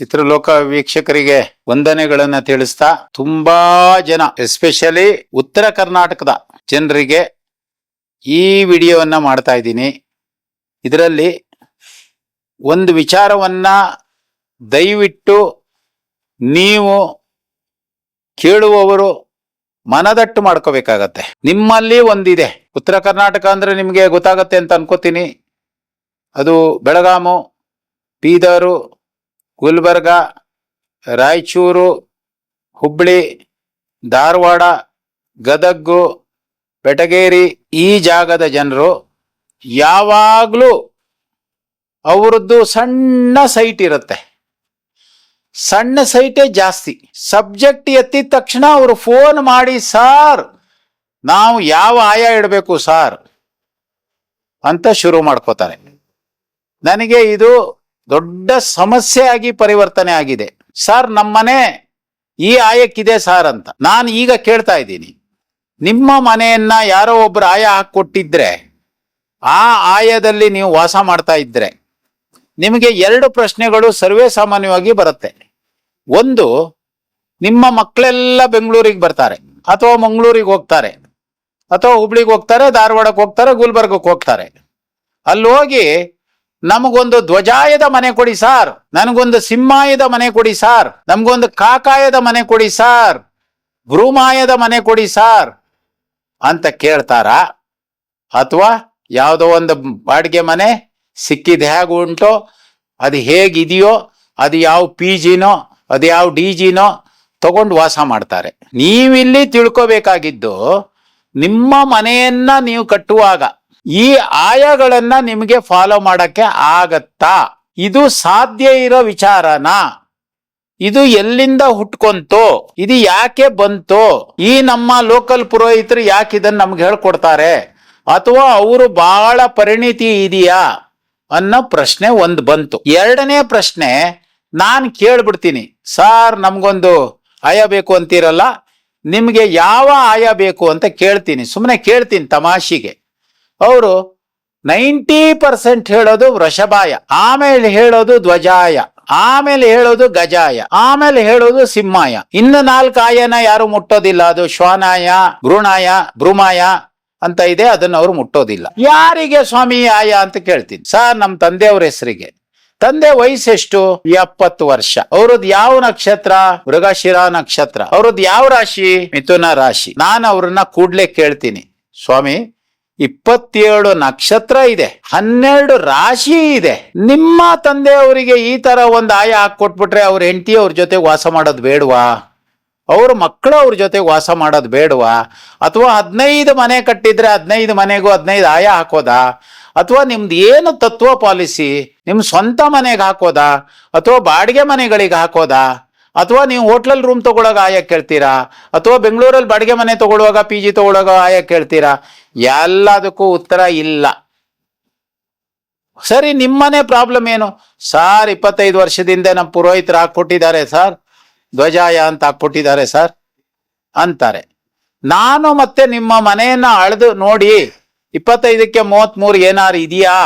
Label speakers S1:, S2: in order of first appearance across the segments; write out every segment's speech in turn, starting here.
S1: ಚಿತ್ರಲೋಕ ವೀಕ್ಷಕರಿಗೆ ವಂದನೆಗಳನ್ನ ತಿಳಿಸ್ತಾ, ತುಂಬಾ ಜನ ಎಸ್ಪೆಷಲಿ ಉತ್ತರ ಕರ್ನಾಟಕದ ಜನರಿಗೆ ಈ ವಿಡಿಯೋವನ್ನ ಮಾಡ್ತಾ ಇದ್ದೀನಿ. ಇದರಲ್ಲಿ ಒಂದು ವಿಚಾರವನ್ನ ದಯವಿಟ್ಟು ನೀವು ಕೇಳುವವರು ಮನದಟ್ಟು ಮಾಡ್ಕೋಬೇಕಾಗತ್ತೆ. ನಿಮ್ಮಲ್ಲಿ ಒಂದಿದೆ, ಉತ್ತರ ಕರ್ನಾಟಕ ಅಂದ್ರೆ ನಿಮಗೆ ಗೊತ್ತಾಗತ್ತೆ ಅಂತ ಅನ್ಕೋತೀನಿ. ಅದು ಬೆಳಗಾಮು, ಬೀದರು, ಗುಲ್ಬರ್ಗ, ರಾಯಚೂರು, ಹುಬ್ಳಿ, ಧಾರವಾಡ, ಗದಗು, ಬೆಟಗೇರಿ ಈ ಜಾಗದ ಜನರು ಯಾವಾಗಲೂ ಅವರದ್ದು ಸಣ್ಣ ಸೈಟ್ ಇರುತ್ತೆ. ಸಣ್ಣ ಸೈಟೇ ಜಾಸ್ತಿ. ಸಬ್ಜೆಕ್ಟ್ ಎತ್ತಿದ ತಕ್ಷಣ ಅವರು ಫೋನ್ ಮಾಡಿ, ಸಾರ್ ನಾವು ಯಾವ ಆಯ ಇಡಬೇಕು ಸಾರ್ ಅಂತ ಶುರು ಮಾಡ್ಕೋತಾರೆ. ನನಗೆ ಇದು ದೊಡ್ಡ ಸಮಸ್ಯೆ ಆಗಿ ಪರಿವರ್ತನೆ ಆಗಿದೆ. ಸಾರ್ ನಮ್ಮನೆ ಈ ಆಯಕ್ಕಿದೆ ಸಾರ್ ಅಂತ. ನಾನು ಈಗ ಕೇಳ್ತಾ ಇದ್ದೀನಿ, ನಿಮ್ಮ ಮನೆಯನ್ನ ಯಾರೋ ಒಬ್ರು ಆಯ ಹಾಕೊಟ್ಟಿದ್ರೆ, ಆ ಆಯದಲ್ಲಿ ನೀವು ವಾಸ ಮಾಡ್ತಾ ಇದ್ರೆ ನಿಮಗೆ ಎರಡು ಪ್ರಶ್ನೆಗಳು ಸರ್ವೇ ಸಾಮಾನ್ಯವಾಗಿ ಬರುತ್ತೆ. ಒಂದು, ನಿಮ್ಮ ಮಕ್ಕಳೆಲ್ಲ ಬೆಂಗಳೂರಿಗೆ ಬರ್ತಾರೆ, ಅಥವಾ ಮಂಗಳೂರಿಗೆ ಹೋಗ್ತಾರೆ, ಅಥವಾ ಹುಬ್ಳಿಗೆ ಹೋಗ್ತಾರೆ, ಧಾರವಾಡಕ್ಕೆ ಹೋಗ್ತಾರೆ, ಗುಲ್ಬರ್ಗಕ್ಕೆ ಹೋಗ್ತಾರೆ. ಅಲ್ಲಿ ಹೋಗಿ ನಮಗೊಂದು ಧ್ವಜಾಯದ ಮನೆ ಕೊಡಿ ಸಾರ್, ನನಗೊಂದು ಸಿಂಹಾಯದ ಮನೆ ಕೊಡಿ ಸಾರ್, ನಮಗೊಂದು ಕಾಕಾಯದ ಮನೆ ಕೊಡಿ ಸಾರ್, ಭ್ರೂಮಾಯದ ಮನೆ ಕೊಡಿ ಸಾರ್ ಅಂತ ಕೇಳ್ತಾರ? ಅಥವಾ ಯಾವುದೋ ಒಂದು ಬಾಡಿಗೆ ಮನೆ ಸಿಕ್ಕಿದ ಹೇಗೆ ಉಂಟೋ, ಅದು ಹೇಗಿದೆಯೋ, ಅದು ಯಾವ PG-ನೋ ಅದು ಯಾವ DG-ನೋ ತಗೊಂಡು ವಾಸ ಮಾಡ್ತಾರೆ. ನೀವಿಲ್ಲಿ ತಿಳ್ಕೋಬೇಕಾಗಿದ್ದು, ನಿಮ್ಮ ಮನೆಯನ್ನ ನೀವು ಕಟ್ಟುವಾಗ ಈ ಆಯಗಳನ್ನ ನಿಮಗೆ ಫಾಲೋ ಮಾಡಕ್ಕೆ ಆಗತ್ತಾ? ಇದು ಸಾಧ್ಯ ಇರೋ ವಿಚಾರನಾ? ಇದು ಎಲ್ಲಿಂದ ಹುಟ್ಕೊಂತೋ? ಇದು ಯಾಕೆ ಬಂತೋ? ಈ ನಮ್ಮ ಲೋಕಲ್ ಪುರೋಹಿತರು ಯಾಕೆ ಇದನ್ನ ನಮ್ಗೆ ಹೇಳ್ಕೊಡ್ತಾರೆ? ಅಥವಾ ಅವರು ಬಹಳ ಪರಿಣಿತಿ ಇದೆಯಾ ಅನ್ನೋ ಪ್ರಶ್ನೆ ಒಂದು ಬಂತು. ಎರಡನೇ ಪ್ರಶ್ನೆ ನಾನು ಕೇಳ್ಬಿಡ್ತೀನಿ, ಸಾರ್ ನಮ್ಗೊಂದು ಆಯ ಬೇಕು ಅಂತೀರಲ್ಲ, ನಿಮ್ಗೆ ಯಾವ ಆಯ ಬೇಕು ಅಂತ ಕೇಳ್ತೀನಿ. ಸುಮ್ಮನೆ ಕೇಳ್ತೀನಿ ತಮಾಷೆಗೆ. ಅವರು 90% ಹೇಳೋದು ವೃಷಭಾಯ, ಆಮೇಲೆ ಹೇಳೋದು ಧ್ವಜಾಯ, ಆಮೇಲೆ ಹೇಳೋದು ಗಜಾಯ, ಆಮೇಲೆ ಹೇಳೋದು ಸಿಂಹಾಯ. ಇನ್ನು 4 ಆಯನ ಯಾರು ಮುಟ್ಟೋದಿಲ್ಲ. ಅದು ಶ್ವಾನಾಯ, ಭ್ರೂಣಾಯ, ಭ್ರೂಮಾಯ ಅಂತ ಇದೆ, ಅದನ್ನ ಅವರು ಮುಟ್ಟೋದಿಲ್ಲ. ಯಾರಿಗೆ ಸ್ವಾಮಿ ಆಯ ಅಂತ ಕೇಳ್ತೀನಿ. ಸರ್ ನಮ್ಮ ತಂದೆಯವ್ರ ಹೆಸರಿಗೆ. ತಂದೆ ವಯಸ್ಸೆಷ್ಟು? 70 ವರ್ಷ. ಅವ್ರದ್ದು ಯಾವ ನಕ್ಷತ್ರ? ಮೃಗಶಿರ ನಕ್ಷತ್ರ. ಅವ್ರದ್ದು ಯಾವ ರಾಶಿ? ಮಿಥುನ ರಾಶಿ. ನಾನು ಅವ್ರನ್ನ ಕೂಡ್ಲೆ ಕೇಳ್ತೀನಿ, ಸ್ವಾಮಿ 27 ನಕ್ಷತ್ರ ಇದೆ, 12 ರಾಶಿ ಇದೆ, ನಿಮ್ಮ ತಂದೆಯವರಿಗೆ ಈ ತರ ಒಂದು ಆಯ ಹಾಕೊಟ್ಬಿಟ್ರೆ ಅವ್ರ ಹೆಂಡತಿ ಅವ್ರ ಜೊತೆ ವಾಸ ಮಾಡೋದು ಬೇಡವಾ? ಅವ್ರ ಮಕ್ಕಳು ಅವ್ರ ಜೊತೆ ವಾಸ ಮಾಡೋದು ಬೇಡವಾ? ಅಥವಾ 15 ಮನೆ ಕಟ್ಟಿದ್ರೆ 15 ಮನೆಗೂ 15 ಆಯ ಹಾಕೋದಾ? ಅಥವಾ ನಿಮ್ದು ಏನು ತತ್ವ ಪಾಲಿಸಿ? ನಿಮ್ ಸ್ವಂತ ಮನೆಗೆ ಹಾಕೋದಾ? ಅಥವಾ ಬಾಡಿಗೆ ಮನೆಗಳಿಗೆ ಹಾಕೋದಾ? ಅಥವಾ ನೀವು ಹೋಟ್ಲಲ್ಲಿ ರೂಮ್ ತಗೊಳಗ ಆಯ ಕೇಳ್ತೀರಾ? ಅಥವಾ ಬೆಂಗಳೂರಲ್ಲಿ ಬಾಡಿಗೆ ಮನೆ ತಗೊಳ್ಳುವಾಗ PG ತಗೊಳ್ಳುವಾಗ ಆಯ ಕೇಳ್ತೀರಾ? ಎಲ್ಲದಕ್ಕೂ ಉತ್ತರ ಇಲ್ಲ. ಸರಿ, ನಿಮ್ಮನೆ ಪ್ರಾಬ್ಲಮ್ ಏನು? ಸಾರ್ 25 ವರ್ಷದಿಂದ ನಮ್ಮ ಪುರೋಹಿತರು ಹಾಕ್ಕೊಟ್ಟಿದ್ದಾರೆ ಸರ್, ಧ್ವಜಾಯ ಅಂತ ಹಾಕ್ಕೊಟ್ಟಿದ್ದಾರೆ ಸರ್ ಅಂತಾರೆ. ನಾನು ಮತ್ತೆ ನಿಮ್ಮ ಮನೆಯನ್ನ ಅಳೆದು ನೋಡಿ 25ಕ್ಕೆ 33 ಏನಾರು ಇದೆಯಾ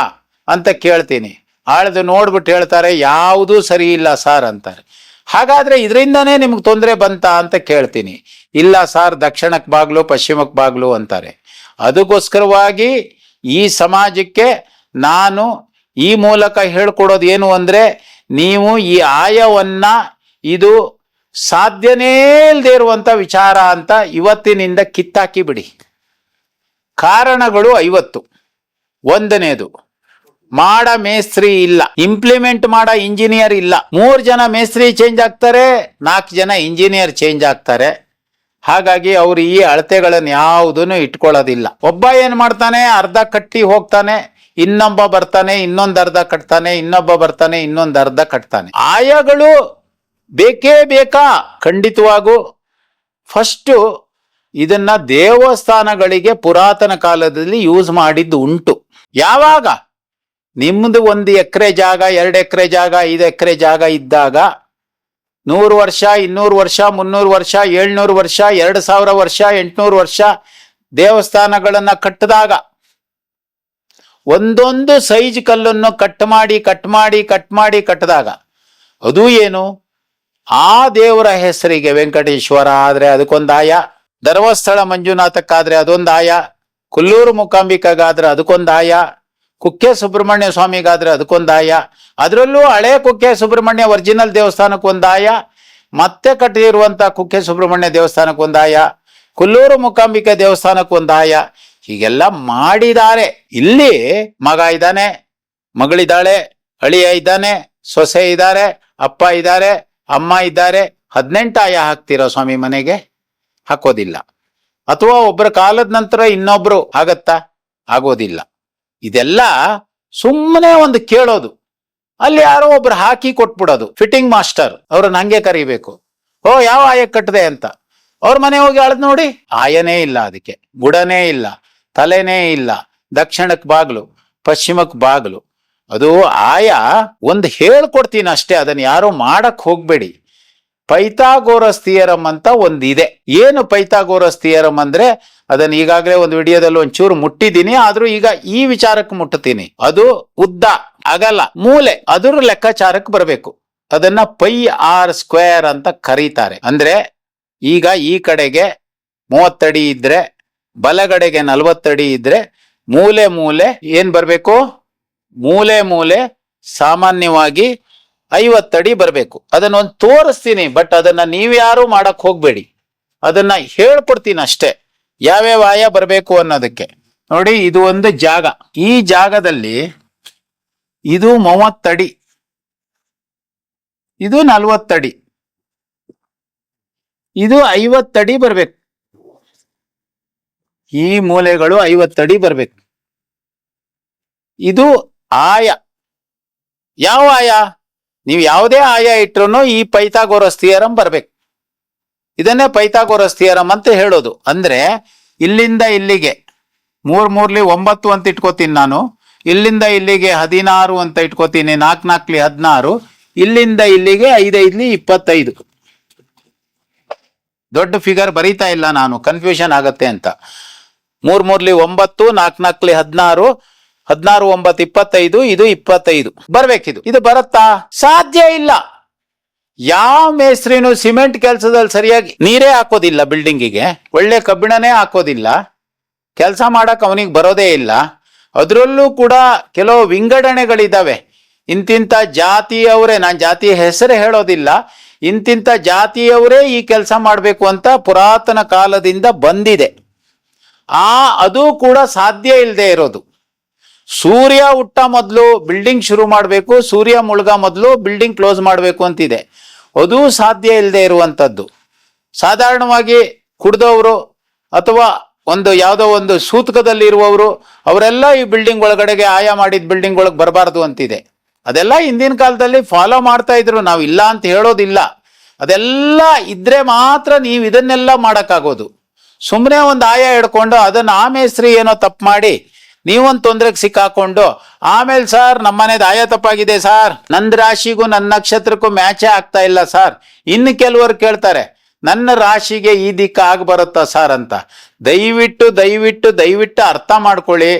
S1: ಅಂತ ಕೇಳ್ತೀನಿ. ಅಳೆದು ನೋಡ್ಬಿಟ್ಟು ಹೇಳ್ತಾರೆ ಯಾವುದೂ ಸರಿ ಇಲ್ಲ ಸಾರ್ ಅಂತಾರೆ. ಹಾಗಾದ್ರೆ ಇದರಿಂದನೇ ನಿಮ್ಗೆ ತೊಂದರೆ ಬಂತಾ ಅಂತ ಕೇಳ್ತೀನಿ. ಇಲ್ಲ ಸಾರ್, ದಕ್ಷಿಣಕ್ಕೆ ಬಾಗ್ಲು ಪಶ್ಚಿಮಕ್ಕೆ ಬಾಗ್ಲು ಅಂತಾರೆ. ಅದಕ್ಕೋಸ್ಕರವಾಗಿ ಈ ಸಮಾಜಕ್ಕೆ ನಾನು ಈ ಮೂಲಕ ಹೇಳ್ಕೊಡೋದು ಏನು ಅಂದ್ರೆ, ನೀವು ಈ ಆಯವನ್ನ ಇದು ಸಾಧ್ಯನೇ ಇಲ್ಲದೆ ಇರುವಂತ ವಿಚಾರ ಅಂತ ಇವತ್ತಿನಿಂದ ಕಿತ್ತಾಕಿ ಬಿಡಿ. ಕಾರಣಗಳು 50. ಒಂದನೇದು, ಮಾಡ ಮೇಸ್ತ್ರಿ ಇಲ್ಲ, ಇಂಪ್ಲಿಮೆಂಟ್ ಮಾಡ ಇಂಜಿನಿಯರ್ ಇಲ್ಲ. 3 ಜನ ಮೇಸ್ತ್ರಿ ಚೇಂಜ್ ಆಗ್ತಾರೆ, 4 ಜನ ಇಂಜಿನಿಯರ್ ಚೇಂಜ್ ಆಗ್ತಾರೆ. ಹಾಗಾಗಿ ಅವ್ರು ಈ ಅಳತೆಗಳನ್ನು ಯಾವುದನ್ನು ಇಟ್ಕೊಳ್ಳೋದಿಲ್ಲ. ಒಬ್ಬ ಏನ್ ಮಾಡ್ತಾನೆ, ಅರ್ಧ ಕಟ್ಟಿ ಹೋಗ್ತಾನೆ, ಇನ್ನೊಬ್ಬ ಬರ್ತಾನೆ ಇನ್ನೊಂದು ಅರ್ಧ ಕಟ್ತಾನೆ, ಇನ್ನೊಬ್ಬ ಬರ್ತಾನೆ ಇನ್ನೊಂದು ಅರ್ಧ ಕಟ್ತಾನೆ. ಆಯಗಳು ಬೇಕೇ ಬೇಕಾ? ಖಂಡಿತವಾಗೂ. ಫಸ್ಟ್ ಇದನ್ನ ದೇವಸ್ಥಾನಗಳಿಗೆ ಪುರಾತನ ಕಾಲದಲ್ಲಿ ಯೂಸ್ ಮಾಡಿದ್ದು ಉಂಟು. ಯಾವಾಗ? ನಿಮ್ದು 1 ಎಕರೆ ಜಾಗ, 2 ಎಕರೆ ಜಾಗ, 5 ಎಕರೆ ಜಾಗ ಇದ್ದಾಗ 100 ವರ್ಷ, 200 ವರ್ಷ, 300 ವರ್ಷ, 700 ವರ್ಷ, 2000 ವರ್ಷ, 800 ವರ್ಷ ದೇವಸ್ಥಾನಗಳನ್ನ ಕಟ್ಟಿದಾಗ ಒಂದೊಂದು ಸೈಜ್ ಕಲ್ಲನ್ನು ಕಟ್ ಮಾಡಿ ಕಟ್ಟಿದಾಗ ಅದು ಏನು, ಆ ದೇವರ ಹೆಸರಿಗೆ ವೆಂಕಟೇಶ್ವರ ಆದ್ರೆ ಅದಕ್ಕೊಂದಾಯ, ಧರ್ಮಸ್ಥಳ ಮಂಜುನಾಥಕ್ಕಾದ್ರೆ ಅದೊಂದಾಯ, ಕೊಲ್ಲೂರು ಮೂಕಾಂಬಿಕಾಗಾದ್ರೆ ಅದಕ್ಕೊಂದಾಯ, ಕುಕ್ಕೆ ಸುಬ್ರಹ್ಮಣ್ಯ ಸ್ವಾಮಿಗಾದ್ರೆ ಅದಕ್ಕೊಂದಾಯ, ಅದರಲ್ಲೂ ಹಳೆ ಕುಕ್ಕೆ ಸುಬ್ರಹ್ಮಣ್ಯ ಒರಿಜಿನಲ್ ದೇವಸ್ಥಾನಕ್ಕೊಂದಾಯ, ಮತ್ತೆ ಕಟ್ಟಿರುವಂತ ಕುಕ್ಕೆ ಸುಬ್ರಹ್ಮಣ್ಯ ದೇವಸ್ಥಾನಕ್ಕೊಂದಾಯ, ಕೊಲ್ಲೂರು ಮೂಕಾಂಬಿಕೆ ದೇವಸ್ಥಾನಕ್ಕೊಂದಾಯ, ಹೀಗೆಲ್ಲ ಮಾಡಿದ್ದಾರೆ. ಇಲ್ಲಿ ಮಗ ಇದ್ದಾನೆ, ಮಗಳಿದ್ದಾಳೆ, ಅಳಿಯ ಇದ್ದಾನೆ, ಸೊಸೆ ಇದ್ದಾರೆ, ಅಪ್ಪ ಇದ್ದಾರೆ, ಅಮ್ಮ ಇದ್ದಾರೆ, 18 ಆಯ ಹಾಕ್ತಿರೋ ಸ್ವಾಮಿ ಮನೆಗೆ? ಹಾಕೋದಿಲ್ಲ. ಅಥವಾ ಒಬ್ಬರ ಕಾಲದ ನಂತರ ಇನ್ನೊಬ್ರು ಆಗತ್ತಾ? ಆಗೋದಿಲ್ಲ. ಇದೆಲ್ಲ ಸುಮ್ಮನೆ ಒಂದು ಕೇಳೋದು, ಅಲ್ಲಿ ಯಾರೋ ಒಬ್ರು ಹಾಕಿ ಕೊಟ್ಬಿಡೋದು. ಫಿಟ್ಟಿಂಗ್ ಮಾಸ್ಟರ್ ಅವ್ರನ್ನ ಹಂಗೆ ಕರಿಬೇಕು. ಓ ಯಾವ ಆಯ ಕಟ್ಟದೆ ಅಂತ ಅವ್ರ ಮನೆ ಹೋಗಿ ಅಳದ್ ನೋಡಿ, ಆಯನೇ ಇಲ್ಲ, ಅದಕ್ಕೆ ಬುಡನೇ ಇಲ್ಲ, ತಲೆನೇ ಇಲ್ಲ, ದಕ್ಷಿಣಕ್ ಬಾಗ್ಲು, ಪಶ್ಚಿಮಕ್ ಬಾಗ್ಲು. ಅದು ಆಯ ಒಂದು ಹೇಳ್ಕೊಡ್ತೀನಿ ಅಷ್ಟೇ, ಅದನ್ನ ಯಾರು ಮಾಡಕ್ ಹೋಗ್ಬೇಡಿ. ಪೈಥಾಗೋರಸ್ ಥಿಯರಮ್ ಅಂತ ಒಂದಿದೆ. ಏನು ಪೈಥಾಗೋರಸ್ ಥಿಯರಮ್ ಅಂದ್ರೆ, ಅದನ್ನ ಈಗಾಗಲೇ ಒಂದು ವಿಡಿಯೋದಲ್ಲಿ ಒಂಚೂರು ಮುಟ್ಟಿದ್ದೀನಿ, ಆದ್ರೂ ಈಗ ಈ ವಿಚಾರಕ್ಕೆ ಮುಟ್ಟುತ್ತೀನಿ. ಅದು ಉದ್ದ, ಅಗಲ, ಮೂಲೆ ಅದ್ರ ಲೆಕ್ಕಾಚಾರಕ್ಕೆ ಬರಬೇಕು. ಅದನ್ನ ಪೈ ಆರ್ ಸ್ಕ್ವೇರ್ ಅಂತ ಕರೀತಾರೆ. ಅಂದ್ರೆ ಈಗ ಈ ಕಡೆಗೆ 30 ಅಡಿ ಇದ್ರೆ, ಬಲಗಡೆಗೆ 40 ಅಡಿ ಇದ್ರೆ, ಮೂಲೆ ಮೂಲೆ ಏನ್ ಬರ್ಬೇಕು? ಮೂಲೆ ಮೂಲೆ ಸಾಮಾನ್ಯವಾಗಿ 50 ಅಡಿ ಬರಬೇಕು. ಅದನ್ನ ಒಂದು ತೋರಿಸ್ತೀನಿ, ಬಟ್ ಅದನ್ನ ನೀವ್ಯಾರು ಮಾಡಕ್ ಹೋಗ್ಬೇಡಿ, ಅದನ್ನ ಹೇಳ್ಕೊಡ್ತೀನಿ ಅಷ್ಟೇ, ಯಾವ್ಯಾವ ಆಯ ಬರಬೇಕು ಅನ್ನೋದಕ್ಕೆ. ನೋಡಿ, ಇದು ಒಂದು ಜಾಗ, ಈ ಜಾಗದಲ್ಲಿ ಇದು 30 ಅಡಿ, ಇದು 40 ಅಡಿ, ಇದು 50 ಅಡಿ ಬರ್ಬೇಕು. ಈ ಮೂಲೆಗಳು 50 ಅಡಿ ಬರ್ಬೇಕು. ಇದು ಆಯ. ಯಾವ ಆಯ? ನೀವು ಯಾವುದೇ ಆಯ ಇಟ್ರು ಈ ಪೈಥಾಗೋರಸ್ ಥಿಯರಮ್ ಬರ್ಬೇಕು. ಇದನ್ನೇ ಪೈಥಾಗೋರಸ್ ಥಿಯರಮ್ ಅಂತ ಹೇಳೋದು. ಅಂದ್ರೆ ಇಲ್ಲಿಂದ ಇಲ್ಲಿಗೆ 3 3 9 ಅಂತ ಇಟ್ಕೋತೀನಿ ನಾನು, ಇಲ್ಲಿಂದ ಇಲ್ಲಿಗೆ 16 ಅಂತ ಇಟ್ಕೋತೀನಿ, 4 4 16, ಇಲ್ಲಿಂದ ಇಲ್ಲಿಗೆ 5 5 25. ದೊಡ್ಡ ಫಿಗರ್ ಬರೀತಾ ಇಲ್ಲ ನಾನು, ಕನ್ಫ್ಯೂಷನ್ ಆಗತ್ತೆ ಅಂತ. 3 3 9, 4 4 16, 16 9 25, ಇದು 25 ಬರ್ಬೇಕಿದು. ಇದು ಬರುತ್ತಾ? ಸಾಧ್ಯ ಇಲ್ಲ. ಯಾವ ಮೇಸ್ತ್ರಿನೂ ಸಿಮೆಂಟ್ ಕೆಲಸದಲ್ಲಿ ಸರಿಯಾಗಿ ನೀರೇ ಹಾಕೋದಿಲ್ಲ, ಬಿಲ್ಡಿಂಗಿಗೆ ಒಳ್ಳೆ ಕಬ್ಬಿಣನೇ ಹಾಕೋದಿಲ್ಲ, ಕೆಲಸ ಮಾಡಕ್ ಅವನಿಗೆ ಬರೋದೇ ಇಲ್ಲ. ಅದರಲ್ಲೂ ಕೂಡ ಕೆಲವು ವಿಂಗಡಣೆಗಳಿದಾವೆ. ಇಂತಿಂತ ಜಾತಿಯವರೇ, ನಾನು ಜಾತಿಯ ಹೆಸರೇ ಹೇಳೋದಿಲ್ಲ, ಇಂತಿಂತ ಜಾತಿಯವರೇ ಈ ಕೆಲಸ ಮಾಡಬೇಕು ಅಂತ ಪುರಾತನ ಕಾಲದಿಂದ ಬಂದಿದೆ. ಅದು ಕೂಡ ಸಾಧ್ಯ ಇಲ್ಲದೆ ಇರೋದು. ಸೂರ್ಯ ಹುಟ್ಟ ಮೊದಲು ಬಿಲ್ಡಿಂಗ್ ಶುರು ಮಾಡಬೇಕು, ಸೂರ್ಯ ಮುಳುಗ ಮೊದಲು ಬಿಲ್ಡಿಂಗ್ ಕ್ಲೋಸ್ ಮಾಡಬೇಕು ಅಂತಿದೆ. ಅದು ಸಾಧ್ಯ ಇಲ್ಲದೆ ಇರುವಂತದ್ದು. ಸಾಧಾರಣವಾಗಿ ಕುಡ್ದವರು ಅಥವಾ ಯಾವುದೋ ಒಂದು ಸೂತಕದಲ್ಲಿ ಇರುವವರು ಅವರೆಲ್ಲ ಈ ಬಿಲ್ಡಿಂಗ್ ಒಳಗಡೆಗೆ, ಆಯ ಮಾಡಿದ ಬಿಲ್ಡಿಂಗ್ ಒಳಗೆ ಬರಬಾರ್ದು ಅಂತಿದೆ. ಅದೆಲ್ಲ ಹಿಂದಿನ ಕಾಲದಲ್ಲಿ ಫಾಲೋ ಮಾಡ್ತಾ ಇದ್ರು, ನಾವು ಇಲ್ಲ ಅಂತ ಹೇಳೋದಿಲ್ಲ. ಅದೆಲ್ಲ ಇದ್ರೆ ಮಾತ್ರ ನೀವು ಇದನ್ನೆಲ್ಲ ಮಾಡಕ್ಕಾಗೋದು. ಸುಮ್ಮನೆ ಒಂದು ಆಯ ಹಿಡ್ಕೊಂಡು ಅದನ್ನ ಆ ಮೇಸ್ತ್ರಿ ಏನೋ ತಪ್ಪು ಮಾಡಿ ನೀವೊಂದು ತೊಂದರೆಗೆ ಸಿಕ್ಕಾಕೊಂಡು ಆಮೇಲೆ ಸರ್ ನಮ್ಮನೇದು ಆಯ ತಪ್ಪಾಗಿದೆ ಸರ್, ನಂದ್ ರಾಶಿಗೂ ನನ್ನ ನಕ್ಷತ್ರಕ್ಕೂ ಮ್ಯಾಚೇ ಆಗ್ತಾ ಇಲ್ಲ ಸರ್. ಇನ್ನು ಕೆಲವರು ಕೇಳ್ತಾರೆ, ನನ್ನ ರಾಶಿಗೆ ಈ ದಿಕ್ಕ ಆಗ ಬರುತ್ತಾ ಸರ್ ಅಂತ. ದಯವಿಟ್ಟು ದಯವಿಟ್ಟು ದಯವಿಟ್ಟು ಅರ್ಥ ಮಾಡ್ಕೊಳ್ಳಿ,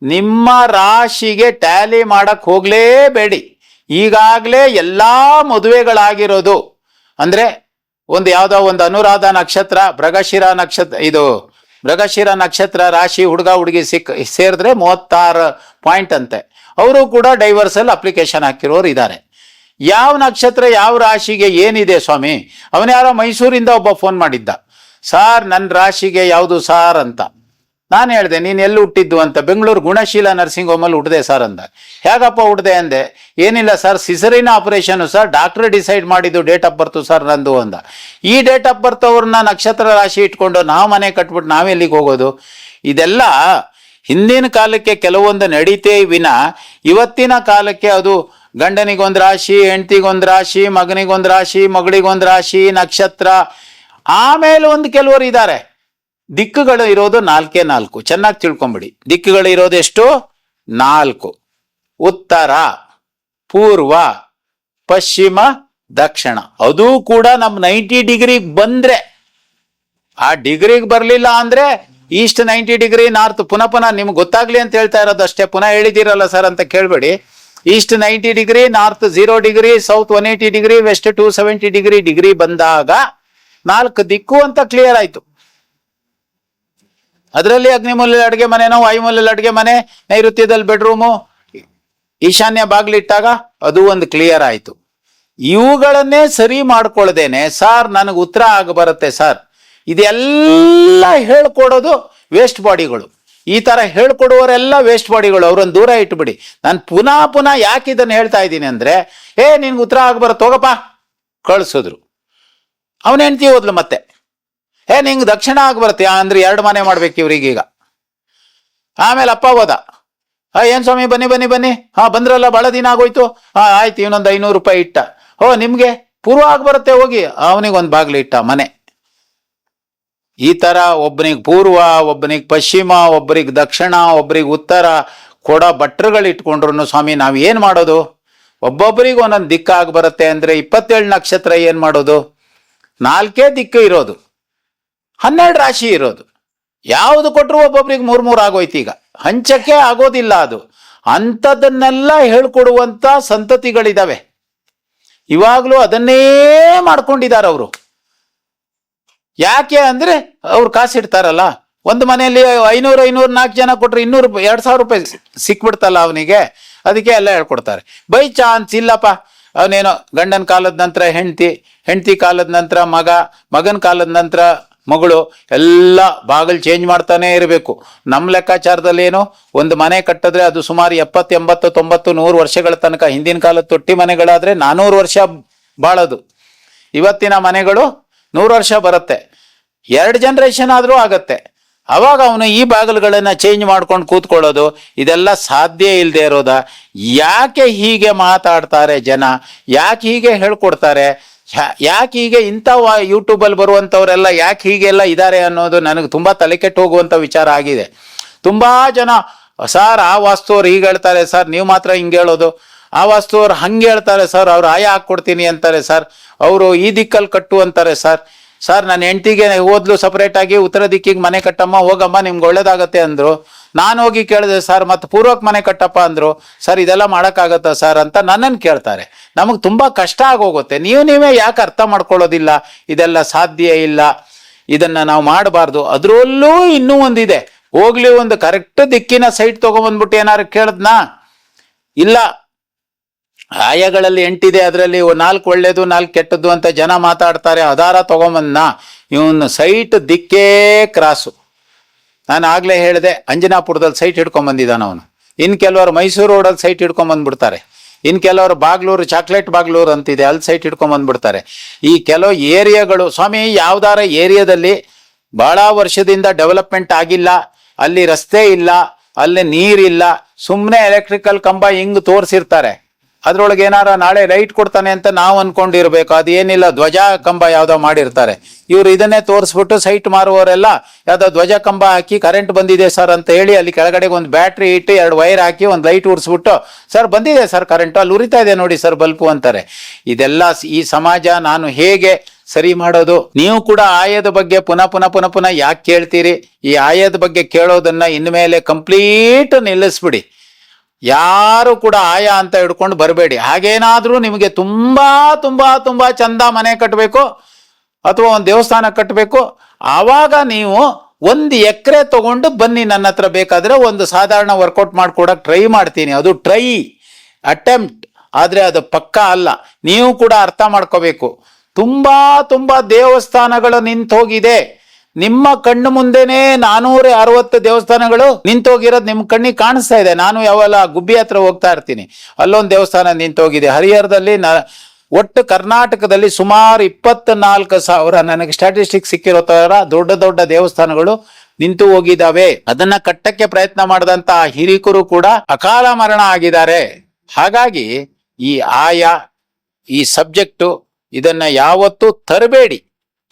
S1: ನಿಮ್ಮ ರಾಶಿಗೆ ಟ್ಯಾಲಿ ಮಾಡಕ್ ಹೋಗ್ಲೇಬೇಡಿ. ಈಗಾಗಲೇ ಎಲ್ಲಾ ಮದುವೆಗಳಾಗಿರೋದು ಅಂದ್ರೆ ಯಾವುದೋ ಒಂದು ಅನುರಾಧ ನಕ್ಷತ್ರ, ಮೃಗಶಿರ ನಕ್ಷತ್ರ ರಾಶಿ ಹುಡುಗ ಹುಡುಗಿ ಸೇರಿದ್ರೆ 36 ಪಾಯಿಂಟ್ ಅಂತೆ. ಅವರು ಕೂಡ ಡೈವರ್ಸಲ್ ಅಪ್ಲಿಕೇಶನ್ ಹಾಕಿರೋರು ಇದ್ದಾರೆ. ಯಾವ ನಕ್ಷತ್ರ ಯಾವ ರಾಶಿಗೆ ಏನಿದೆ ಸ್ವಾಮಿ? ಅವನ್ಯಾರೋ ಮೈಸೂರಿಂದ ಒಬ್ಬ ಫೋನ್ ಮಾಡಿದ್ದ, ಸಾರ್ ನನ್ನ ರಾಶಿಗೆ ಯಾವುದು ಸಾರ್ ಅಂತ. ನಾನು ಹೇಳಿದೆ, ನೀನು ಎಲ್ಲಿ ಹುಟ್ಟಿದ್ದು ಅಂತ. ಬೆಂಗಳೂರು ಗುಣಶೀಲ ನರ್ಸಿಂಗ್ ಹೋಮಲ್ಲಿ ಹುಟ್ಟಿದೆ ಸರ್ ಅಂದ. ಹೇಗಪ್ಪ ಹುಟ್ಟಿದೆ ಅಂದೆ. ಏನಿಲ್ಲ ಸರ್, ಸಿಸರಿನ ಆಪರೇಷನ್ ಸರ್, ಡಾಕ್ಟರ್ ಡಿಸೈಡ್ ಮಾಡಿದ್ದು ಡೇಟ್ ಆಫ್ ಬರ್ತು ಸರ್ ನಂದು ಅಂದ. ಈ ಡೇಟ್ ಆಫ್ ಬರ್ತ್ ಅವ್ರನ್ನ ನಕ್ಷತ್ರ ರಾಶಿ ಇಟ್ಕೊಂಡು ನಾವು ಮನೆ ಕಟ್ಬಿಟ್ಟು ನಾವೆಲ್ಲಿಗೆ ಹೋಗೋದು? ಇದೆಲ್ಲ ಹಿಂದಿನ ಕಾಲಕ್ಕೆ ಕೆಲವೊಂದು ನಡೀತೇ ವಿನ ಇವತ್ತಿನ ಕಾಲಕ್ಕೆ ಅದು ಗಂಡನಿಗೊಂದು ರಾಶಿ, ಹೆಂಡತಿಗೊಂದು ರಾಶಿ, ಮಗನಿಗೊಂದು ರಾಶಿ, ಮಗಳಿಗೊಂದು ರಾಶಿ, ನಕ್ಷತ್ರ. ಆಮೇಲೆ ಒಂದು ಕೆಲವರು ಇದ್ದಾರೆ, ದಿಕ್ಕುಗಳು ಇರೋದು 4 4. ಚೆನ್ನಾಗಿ ತಿಳ್ಕೊಂಬಿಡಿ, ದಿಕ್ಕುಗಳು ಇರೋದು ಎಷ್ಟು? 4. ಉತ್ತರ, ಪೂರ್ವ, ಪಶ್ಚಿಮ, ದಕ್ಷಿಣ. ಅದು ಕೂಡ ನಮ್ಮ 90 ಡಿಗ್ರಿಗೆ ಬಂದ್ರೆ, ಆ ಡಿಗ್ರಿಗೆ ಬರಲಿಲ್ಲ ಅಂದ್ರೆ ಈಸ್ಟ್ 90 ಡಿಗ್ರಿ, ನಾರ್ತ್. ಪುನಃ ನಿಮ್ಗೆ ಗೊತ್ತಾಗ್ಲಿ ಅಂತ ಹೇಳ್ತಾ ಇರೋದು ಅಷ್ಟೇ, ಪುನಃ ಹೇಳಿದಿರಲ್ಲ ಸರ್ ಅಂತ ಕೇಳ್ಬೇಡಿ. East 90 degree, north 0 degree, south 180 degree, west 270 degree ಬಂದಾಗ 4 ದಿಕ್ಕು ಅಂತ ಕ್ಲಿಯರ್ ಆಯ್ತು. ಅದರಲ್ಲಿ ಅಗ್ನಿಮೂಲೆಯಲ್ಲಿ ಅಡುಗೆ ಮನೆನೋ, ವಾಯುಮೂಲೆಯಲ್ಲಿ ಅಡುಗೆ ಮನೆ, ನೈಋತ್ಯದಲ್ಲಿ ಬೆಡ್ರೂಮು, ಈಶಾನ್ಯ ಬಾಗ್ಲಿಟ್ಟಾಗ ಅದು ಒಂದು ಕ್ಲಿಯರ್ ಆಯ್ತು. ಇವುಗಳನ್ನೇ ಸರಿ ಮಾಡ್ಕೊಳ್ದೇನೆ ಸರ್ ನನಗೆ ಉತ್ತರ ಆಗ ಬರುತ್ತೆ ಸರ್, ಇದೆಲ್ಲ ಹೇಳ್ಕೊಡೋದು ವೇಸ್ಟ್ ಬಾಡಿಗಳು. ಈ ತರ ಹೇಳ್ಕೊಡುವವರೆಲ್ಲ ವೇಸ್ಟ್ ಬಾಡಿಗಳು, ಅವ್ರನ್ನ ದೂರ ಇಟ್ಬಿಡಿ. ನಾನು ಪುನಃ ಯಾಕೆ ಇದನ್ನು ಹೇಳ್ತಾ ಇದ್ದೀನಿ ಅಂದ್ರೆ, ನಿನ್ಗೆ ಉತ್ತರ ಆಗ ಬರುತ್ತೆ ಹೋಗಪ್ಪ, ಕಳ್ಸಿದ್ರು. ಅವನ ಹೆಂಡ್ತಿ ಹೋದ್ಲು ಮತ್ತೆ, ನಿಂಗೆ ದಕ್ಷಿಣ ಆಗ ಬರುತ್ತೆ ಅಂದ್ರೆ 2 ಮನೆ ಮಾಡ್ಬೇಕು ಇವ್ರಿಗೀಗ. ಆಮೇಲೆ ಅಪ್ಪ ಹೋದ, ಏನ್ ಸ್ವಾಮಿ ಬನ್ನಿ ಬನ್ನಿ ಬನ್ನಿ, ಬಂದ್ರಲ್ಲ ಬಹಳ ದಿನ ಆಗೋಯ್ತು, ಆಯ್ತು ಇವನೊಂದು 500 ರೂಪಾಯಿ ಇಟ್ಟ. ನಿಮ್ಗೆ ಪೂರ್ವ ಆಗ ಬರುತ್ತೆ ಹೋಗಿ, ಅವನಿಗೊಂದು ಬಾಗ್ಲು ಇಟ್ಟ ಮನೆ. ಈ ತರ ಒಬ್ಬನಿಗೆ ಪೂರ್ವ, ಒಬ್ಬನಿಗೆ ಪಶ್ಚಿಮ, ಒಬ್ಬರಿಗೆ ದಕ್ಷಿಣ, ಒಬ್ಬರಿಗೆ ಉತ್ತರ ಕೊಡೋ ಭಟ್ರುಗಳು ಇಟ್ಕೊಂಡ್ರು ಸ್ವಾಮಿ ನಾವ್ ಏನ್ ಮಾಡೋದು? ಒಬ್ಬೊಬ್ಬರಿಗೆ ಒಂದೊಂದು ದಿಕ್ಕಾಗಿ ಬರುತ್ತೆ ಅಂದ್ರೆ 27 ನಕ್ಷತ್ರ ಏನ್ ಮಾಡೋದು? 4 ದಿಕ್ಕು ಇರೋದು, 12 ರಾಶಿ ಇರೋದು, ಯಾವುದು ಕೊಟ್ಟರು ಒಬ್ಬೊಬ್ರಿಗೆ 3 ಆಗೋಯ್ತು. ಈಗ ಹಂಚಕ್ಕೆ ಆಗೋದಿಲ್ಲ ಅದು. ಅಂಥದನ್ನೆಲ್ಲ ಹೇಳ್ಕೊಡುವಂತ ಸಂತತಿಗಳಿದಾವೆ. ಇವಾಗ್ಲೂ ಅದನ್ನೇ ಮಾಡ್ಕೊಂಡಿದ್ದಾರೆ ಅವರು. ಯಾಕೆ ಅಂದ್ರೆ ಅವ್ರು ಕಾಸಿಡ್ತಾರಲ್ಲ, ಒಂದು ಮನೆಯಲ್ಲಿ 500 4 ಜನ ಕೊಟ್ರೆ 200 ರೂಪಾಯಿ 2000 ರೂಪಾಯಿ ಸಿಕ್ಬಿಡ್ತಲ್ಲ ಅವನಿಗೆ, ಅದಕ್ಕೆ ಎಲ್ಲ ಹೇಳ್ಕೊಡ್ತಾರೆ. ಬೈ ಚಾನ್ಸ್ ಇಲ್ಲಪ್ಪ, ಅವನೇನೋ ಗಂಡನ ಕಾಲದ ನಂತರ ಹೆಂಡತಿ ಕಾಲದ ನಂತರ ಮಗನ ಕಾಲದ ನಂತರ ಮಗಳು, ಎಲ್ಲ ಬಾಗಿಲು ಚೇಂಜ್ ಮಾಡ್ತಾನೆ ಇರಬೇಕು. ನಮ್ಮ ಲೆಕ್ಕಾಚಾರದಲ್ಲಿ ಏನು, ಒಂದು ಮನೆ ಕಟ್ಟಿದ್ರೆ ಅದು ಸುಮಾರು 70 80 90 100 ವರ್ಷಗಳ ತನಕ. ಹಿಂದಿನ ಕಾಲದ ತೊಟ್ಟಿ ಮನೆಗಳಾದ್ರೆ 400 ವರ್ಷ ಬಾಳೋದು. ಇವತ್ತಿನ ಮನೆಗಳು 100 ವರ್ಷ ಬರುತ್ತೆ, 2 ಜನರೇಷನ್ ಆದ್ರೂ ಆಗತ್ತೆ. ಅವಾಗ ಅವನು ಈ ಬಾಗಿಲುಗಳನ್ನ ಚೇಂಜ್ ಮಾಡ್ಕೊಂಡು ಕೂತ್ಕೊಳ್ಳೋದು, ಇದೆಲ್ಲ ಸಾಧ್ಯ ಇಲ್ಲದೆ ಇರೋದ. ಯಾಕೆ ಹೀಗೆ ಮಾತಾಡ್ತಾರೆ ಜನ? ಯಾಕೆ ಹೀಗೆ ಹೇಳ್ಕೊಡ್ತಾರೆ? ಯಾಕೆ ಹೀಗೆ ಇಂಥ ಯೂಟ್ಯೂಬಲ್ಲಿ ಬರುವಂಥವರೆಲ್ಲ ಯಾಕೆ ಹೀಗೆಲ್ಲ ಇದ್ದಾರೆ ಅನ್ನೋದು ನನಗೆ ತುಂಬಾ ತಲೆ ಕೆಟ್ಟು ಹೋಗುವಂಥ ವಿಚಾರ ಆಗಿದೆ. ತುಂಬಾ ಜನ ಸರ್ ಆ ವಾಸ್ತುವ್ರು ಹೀಗೆ ಹೇಳ್ತಾರೆ ಸರ್, ನೀವು ಮಾತ್ರ ಹಿಂಗೆ ಹೇಳೋದು. ಆ ವಾಸ್ತುವ್ರು ಹಂಗೆ ಹೇಳ್ತಾರೆ ಸರ್, ಅವ್ರು ಆಯ ಹಾಕ್ಕೊಡ್ತೀನಿ ಅಂತಾರೆ ಸರ್, ಅವರು ಈ ದಿಕ್ಕಲ್ಲಿ ಕಟ್ಟು ಅಂತಾರೆ ಸರ್. ನನ್ನ ಹೆಂಡತಿಗೆ ಓದ್ಲು ಸಪರೇಟ್ ಆಗಿ ಉತ್ತರ ದಿಕ್ಕಿಗೆ ಮನೆ ಕಟ್ಟಮ್ಮ, ಹೋಗಮ್ಮ ನಿಮ್ಗೆ ಒಳ್ಳೇದಾಗತ್ತೆ ಅಂದ್ರು. ನಾನು ಹೋಗಿ ಕೇಳಿದೆ ಸರ್, ಮತ್ತೆ ಪೂರ್ವಕ್ಕೆ ಮನೆ ಕಟ್ಟಪ್ಪ ಅಂದ್ರು. ಸರ್ ಇದೆಲ್ಲ ಮಾಡೋಕ್ಕಾಗತ್ತಾ ಸರ್ ಅಂತ ನನ್ನನ್ನು ಕೇಳ್ತಾರೆ. ನಮಗೆ ತುಂಬಾ ಕಷ್ಟ ಆಗೋಗುತ್ತೆ. ನೀವೇ ಯಾಕೆ ಅರ್ಥ ಮಾಡ್ಕೊಳ್ಳೋದಿಲ್ಲ? ಇದೆಲ್ಲ ಸಾಧ್ಯ ಇಲ್ಲ, ಇದನ್ನ ನಾವು ಮಾಡಬಾರ್ದು. ಅದರಲ್ಲೂ ಇನ್ನೂ ಒಂದಿದೆ, ಹೋಗ್ಲಿ ಒಂದು ಕರೆಕ್ಟ್ ದಿಕ್ಕಿನ ಸೈಟ್ ತಗೊಂಬಂದ್ಬಿಟ್ಟು ಏನಾರು ಕೇಳದ್ನಾ? ಇಲ್ಲ, ಆಯಗಳಲ್ಲಿ 8 ಇದೆ, ಅದರಲ್ಲಿ 4 ಒಳ್ಳೇದು 4 ಕೆಟ್ಟದ್ದು ಅಂತ ಜನ ಮಾತಾಡ್ತಾರೆ. ಆಧಾರ ತಗೊಂಬಂದ್ನ, ಇವನು ಸೈಟ್ ದಿಕ್ಕೇ ಕ್ರಾಸು. ನಾನು ಆಗ್ಲೇ ಹೇಳಿದೆ, ಅಂಜನಾಪುರದಲ್ಲಿ ಸೈಟ್ ಹಿಡ್ಕೊಂಡ್ ಬಂದಿದ್ದಾನ ಅವನು. ಇನ್ನು ಕೆಲವರು ಮೈಸೂರು ರೋಡಲ್ಲಿ ಸೈಟ್ ಹಿಡ್ಕೊಂಡ್ ಬಂದ್ಬಿಡ್ತಾರೆ. ಇನ್ನು ಕೆಲವರು ಬಾಗ್ಲೂರು, ಚಾಕ್ಲೇಟ್ ಬಾಗ್ಲೂರು ಅಂತಿದೆ, ಅಲ್ಲಿ ಸೈಟ್ ಹಿಡ್ಕೊಂಡ್ ಬಂದ್ಬಿಡ್ತಾರೆ. ಈ ಕೆಲವು ಏರಿಯಾಗಳು, ಸ್ವಾಮಿ ಯಾವ್ದಾರ ಏರಿಯಾದಲ್ಲಿ ಬಹಳ ವರ್ಷದಿಂದ ಡೆವಲಪ್ಮೆಂಟ್ ಆಗಿಲ್ಲ, ಅಲ್ಲಿ ರಸ್ತೆ ಇಲ್ಲ, ಅಲ್ಲಿ ನೀರಿಲ್ಲ, ಸುಮ್ಮನೆ ಎಲೆಕ್ಟ್ರಿಕಲ್ ಕಂಬ ಹಿಂಗ್ ತೋರಿಸಿರ್ತಾರೆ. ಅದ್ರೊಳಗೆ ಏನಾರ ನಾಳೆ ಲೈಟ್ ಕೊಡ್ತಾನೆ ಅಂತ ನಾವು ಅನ್ಕೊಂಡಿರ್ಬೇಕು. ಅದೇನಿಲ್ಲ, ಧ್ವಜ ಕಂಬ ಯಾವ್ದೋ ಮಾಡಿರ್ತಾರೆ. ಇವ್ರು ಇದನ್ನೇ ತೋರಿಸ್ಬಿಟ್ಟು ಸೈಟ್ ಮಾರುವವರೆಲ್ಲ ಯಾವ್ದೋ ಧ್ವಜ ಕಂಬ ಹಾಕಿ ಕರೆಂಟ್ ಬಂದಿದೆ ಸರ್ ಅಂತ ಹೇಳಿ ಅಲ್ಲಿ ಕೆಳಗಡೆಗೆ ಒಂದು ಬ್ಯಾಟ್ರಿ ಇಟ್ಟು 2 ವೈರ್ ಹಾಕಿ ಒಂದು ಲೈಟ್ ಉರಿಸ್ಬಿಟ್ಟು, ಸರ್ ಬಂದಿದೆ ಸರ್ ಕರೆಂಟು, ಅಲ್ಲಿ ಉರಿತಾ ಇದೆ ನೋಡಿ ಸರ್ ಬಲ್ಪು ಅಂತಾರೆ. ಇದೆಲ್ಲ ಈ ಸಮಾಜ ನಾನು ಹೇಗೆ ಸರಿ ಮಾಡೋದು? ನೀವು ಕೂಡ ಆಯದ ಬಗ್ಗೆ ಪುನಃ ಯಾಕೆ ಕೇಳ್ತೀರಿ? ಈ ಆಯದ ಬಗ್ಗೆ ಕೇಳೋದನ್ನ ಇನ್ಮೇಲೆ ಕಂಪ್ಲೀಟ್ ನಿಲ್ಲಿಸ್ಬಿಡಿ. ಯಾರು ಕೂಡ ಆಯ ಅಂತ ಹಿಡ್ಕೊಂಡು ಬರಬೇಡಿ. ಹಾಗೇನಾದ್ರೂ ನಿಮಗೆ ತುಂಬಾ ಚಂದ ಮನೆ ಕಟ್ಟಬೇಕು ಅಥವಾ ಒಂದು ದೇವಸ್ಥಾನ ಕಟ್ಟಬೇಕು, ಆವಾಗ ನೀವು 1 ಎಕರೆ ತಗೊಂಡು ಬನ್ನಿ ನನ್ನ ಹತ್ರ. ಬೇಕಾದ್ರೆ ಒಂದು ಸಾಧಾರಣ ವರ್ಕೌಟ್ ಮಾಡ್ಕೊಡಕ್ ಟ್ರೈ ಮಾಡ್ತೀನಿ. ಅದು ಅಟೆಂಪ್ಟ್, ಆದ್ರೆ ಅದು ಪಕ್ಕಾ ಅಲ್ಲ. ನೀವು ಕೂಡ ಅರ್ಥ ಮಾಡ್ಕೋಬೇಕು. ತುಂಬಾ ದೇವಸ್ಥಾನಗಳು ನಿಂತೋಗಿದೆ. ನಿಮ್ಮ ಕಣ್ಣು ಮುಂದೆನೆ 460 ದೇವಸ್ಥಾನಗಳು ನಿಂತೋಗಿರೋದು ನಿಮ್ ಕಣ್ಣಿಗೆ ಕಾಣಿಸ್ತಾ ಇದೆ. ನಾನು ಯಾವಲ್ಲ ಗುಬ್ಬಿ ಹತ್ರ ಹೋಗ್ತಾ ಇರ್ತೀನಿ, ಅಲ್ಲೊಂದು ದೇವಸ್ಥಾನ ನಿಂತೋಗಿದೆ. ಹರಿಹರದಲ್ಲಿ ಒಟ್ಟು ಕರ್ನಾಟಕದಲ್ಲಿ ಸುಮಾರು 24,000 ನನಗೆ ಸ್ಟ್ಯಾಟಿಸ್ಟಿಕ್ಸ್ ಸಿಕ್ಕಿರೋ ತರ ದೊಡ್ಡ ದೇವಸ್ಥಾನಗಳು ನಿಂತು ಹೋಗಿದ್ದಾವೆ. ಅದನ್ನ ಕಟ್ಟಕ್ಕೆ ಪ್ರಯತ್ನ ಮಾಡಿದಂತ ಹಿರಿಕರು ಕೂಡ ಅಕಾಲ ಮರಣ ಆಗಿದ್ದಾರೆ. ಹಾಗಾಗಿ ಈ ಈ ಸಬ್ಜೆಕ್ಟು ಇದನ್ನ ಯಾವತ್ತೂ ತರಬೇಡಿ,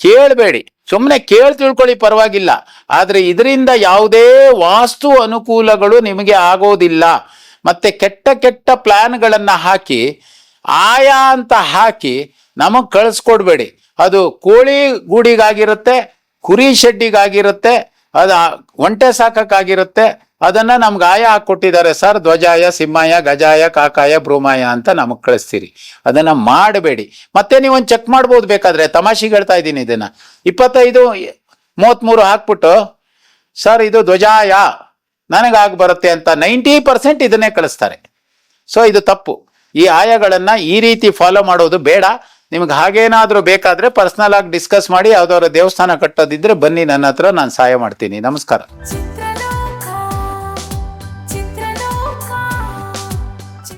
S1: ಕೇಳಬೇಡಿ. ಸುಮ್ಮನೆ ತಿಳ್ಕೊಳ್ಳಿ, ಪರವಾಗಿಲ್ಲ. ಆದ್ರೆ ಇದರಿಂದ ಯಾವುದೇ ವಾಸ್ತು ಅನುಕೂಲಗಳು ನಿಮಗೆ ಆಗೋದಿಲ್ಲ. ಮತ್ತೆ ಕೆಟ್ಟ ಪ್ಲಾನ್ಗಳನ್ನ ಹಾಕಿ ಅಂತ ಹಾಕಿ ನಮಗ್ ಕಳಿಸ್ಕೊಡ್ಬೇಡಿ. ಅದು ಕೋಳಿ ಗೂಡಿಗಾಗಿರುತ್ತೆ, ಕುರಿ ಶೆಡ್ಡಿಗಾಗಿರುತ್ತೆ, ಅದು ಒಂಟೆ ಸಾಕಕ್ಕಾಗಿರುತ್ತೆ, ಅದನ್ನ ನಮ್ಗೆ ಆಯ ಹಾಕೊಟ್ಟಿದ್ದಾರೆ ಸರ್, ಧ್ವಜಾಯ ಸಿಂಹಾಯ ಗಜಾಯ ಕಾಕಾಯ ಭ್ರೂಮಾಯ ಅಂತ ನಮಗ್ ಕಳಿಸ್ತೀರಿ. ಅದನ್ನ ಮಾಡಬೇಡಿ. ಮತ್ತೆ ನೀವೊಂದು ಚೆಕ್ ಮಾಡ್ಬೋದು ಬೇಕಾದ್ರೆ, ತಮಾಷೆಗೆ ಹೇಳ್ತಾ ಇದ್ದೀನಿ ಇದನ್ನ. 25 33 ಹಾಕ್ಬಿಟ್ಟು ಸರ್ ಇದು ಧ್ವಜಾಯ ನನಗಾಗಿ ಬರುತ್ತೆ ಅಂತ 90% ಇದನ್ನೇ ಕಳಿಸ್ತಾರೆ. ಸೊ ಇದು ತಪ್ಪು. ಈ ಆಯಗಳನ್ನ ಈ ರೀತಿ ಫಾಲೋ ಮಾಡೋದು ಬೇಡ. ನಿಮ್ಗೆ ಹಾಗೇನಾದ್ರೂ ಬೇಕಾದ್ರೆ ಪರ್ಸನಲ್ ಆಗಿ ಡಿಸ್ಕಸ್ ಮಾಡಿ, ಯಾವ್ದಾದ್ರು ದೇವಸ್ಥಾನ ಕಟ್ಟೋದಿದ್ರೆ ಬನ್ನಿ ನನ್ನ ಹತ್ರ, ನಾನು ಸಹಾಯ ಮಾಡ್ತೀನಿ. ನಮಸ್ಕಾರ.